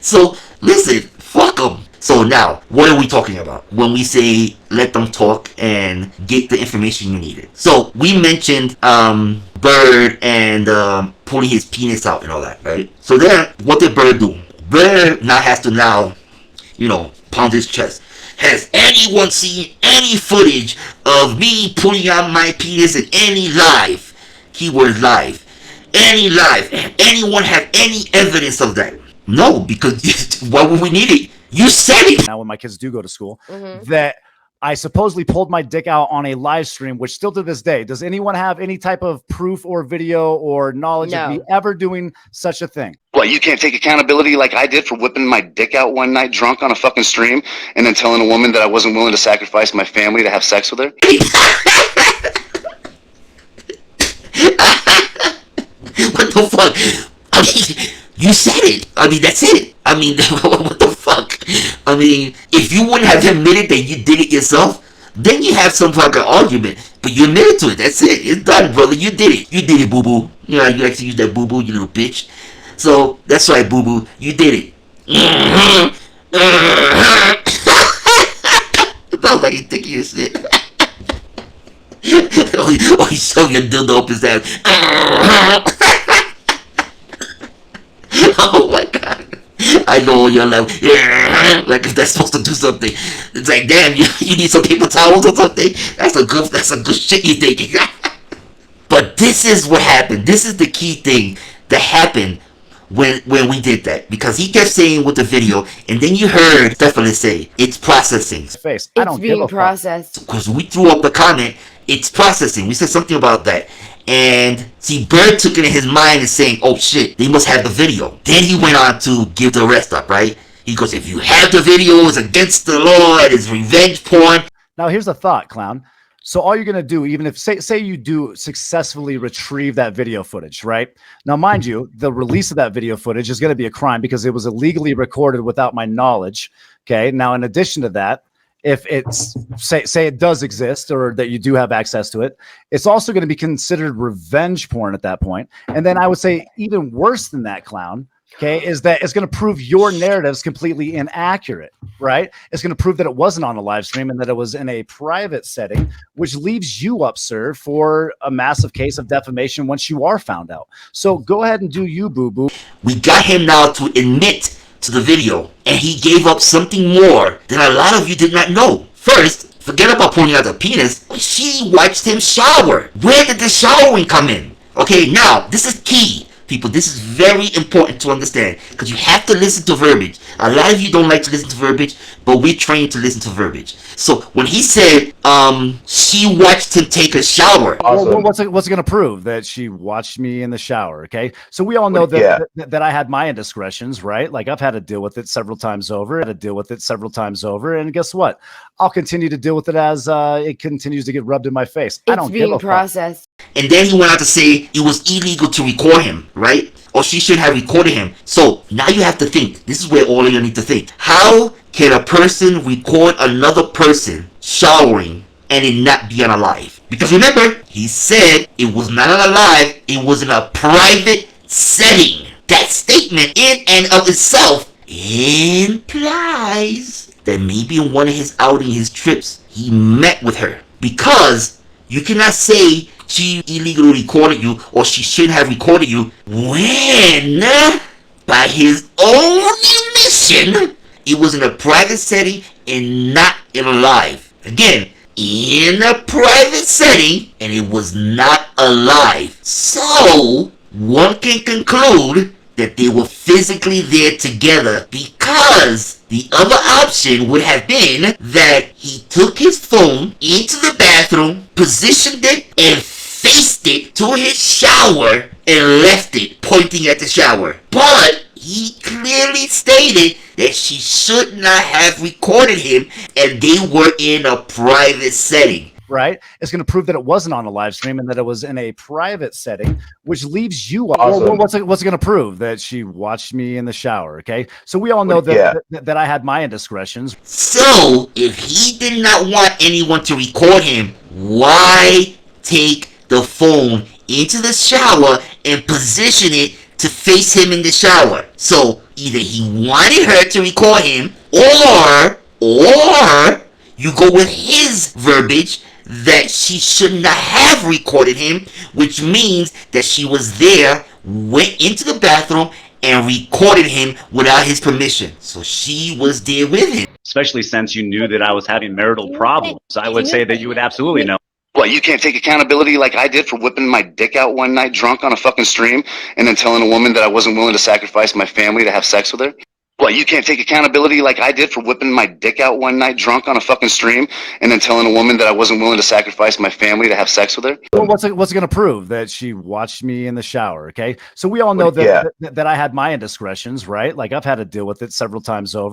So listen, fuck them. So now, what are we talking about when we say let them talk and get the information you needed? So we mentioned Bird and pulling his penis out and all that, right? So then, what did Bird do? Bird now has to pound his chest. Has anyone seen any footage of me pulling out my penis in any live? Keyword live. Any live. Anyone have any evidence of that? No, because why would we need it? You said it. Now when my kids do go to school, that I supposedly pulled my dick out on a live stream, which still to this day, does anyone have any type of proof or video or knowledge of me ever doing such a thing? What, you can't take accountability like I did for whipping my dick out one night drunk on a fucking stream and then telling a woman that I wasn't willing to sacrifice my family to have sex with her? What the fuck? I mean, you said it. I mean, that's it. I mean, what the fuck? I mean, if you wouldn't have admitted that you did it yourself, then you have some fucking argument. But you admitted to it. That's it. It's done, brother. You did it. You did it, boo-boo. You know, you actually used that boo-boo, you little bitch. So, that's right, boo-boo. You did it. It sounds like he's thinking your shit. Oh, he's shoving your dildo up his ass. Oh my god. I know you're like if that's supposed to do something. It's like, damn, you need some paper towels or something. That's a good shit you're thinking. But this is what happened. This is the key thing that happened when we did that, because he kept saying with the video, and then you heard Stephanie say it's processing. I don't give a processed because we threw up the comment. It's processing. We said something about that. And see, Bird took it in his mind and saying, oh shit, they must have the video. Then he went on to give the rest up, right? He goes, if you have the video, it's against the law, it is revenge porn. Now here's a thought, clown. So all you're going to do, even if say you do successfully retrieve that video footage, right? Now, mind you, the release of that video footage is going to be a crime because it was illegally recorded without my knowledge. Okay. Now, in addition to that, if it's say it does exist or that you do have access to it, it's also going to be considered revenge porn at that point. And then I would say even worse than that, clown, okay, is that it's going to prove your narrative's completely inaccurate, right? It's going to prove that it wasn't on a live stream and that it was in a private setting, which leaves you up, sir, for a massive case of defamation once you are found out. So go ahead and do you, boo-boo. We got him now to admit to the video, and he gave up something more than a lot of you did not know. First, forget about pulling out the penis. She watched him shower. Where did the showering come in? Okay, now, this is key. People, this is very important to understand because you have to listen to verbiage. A lot of you don't like to listen to verbiage, but we're trained to listen to verbiage. So when he said she watched him take a shower. Awesome. Well, what's it going to prove? That she watched me in the shower, okay? So we all know that I had my indiscretions, right? Like I've had to deal with it several times over, and guess what? I'll continue to deal with it as it continues to get rubbed in my face. I don't give a processed. And then he went on to say it was illegal to record him, right? Or she should have recorded him. So now you have to think. This is where all of you need to think. How can a person record another person showering and it not be on a live? Because remember, he said it was not on a live. It was in a private setting. That statement in and of itself implies that maybe in one of his outings, his trips, he met with her. Because you cannot say she illegally recorded you or she shouldn't have recorded you when, by his own admission, it was in a private setting and not in a live. Again, in a private setting and it was not a live. So, one can conclude that they were physically there together, because the other option would have been that he took his phone into the bathroom, positioned it, and faced it to his shower and left it pointing at the shower. But he clearly stated that she should not have recorded him and they were in a private setting. Right? It's going to prove that it wasn't on a live stream and that it was in a private setting, which leaves you. Awesome. Well, what's it going to prove? That she watched me in the shower. Okay. So we all know that I had my indiscretions. So if he did not want anyone to record him, why take the phone into the shower and position it to face him in the shower. So either he wanted her to record him, or you go with his verbiage that she should not have recorded him, which means that she was there, went into the bathroom, and recorded him without his permission. So she was there with him. Especially since you knew that I was having marital problems. I would say that you would absolutely know. What, you can't take accountability like I did for whipping my dick out one night drunk on a fucking stream and then telling a woman that I wasn't willing to sacrifice my family to have sex with her? What, you can't take accountability like I did for whipping my dick out one night drunk on a fucking stream and then telling a woman that I wasn't willing to sacrifice my family to have sex with her? Well, what's it going to prove? That she watched me in the shower, okay? So we all know that, that I had my indiscretions, right? Like, I've had to deal with it several times over.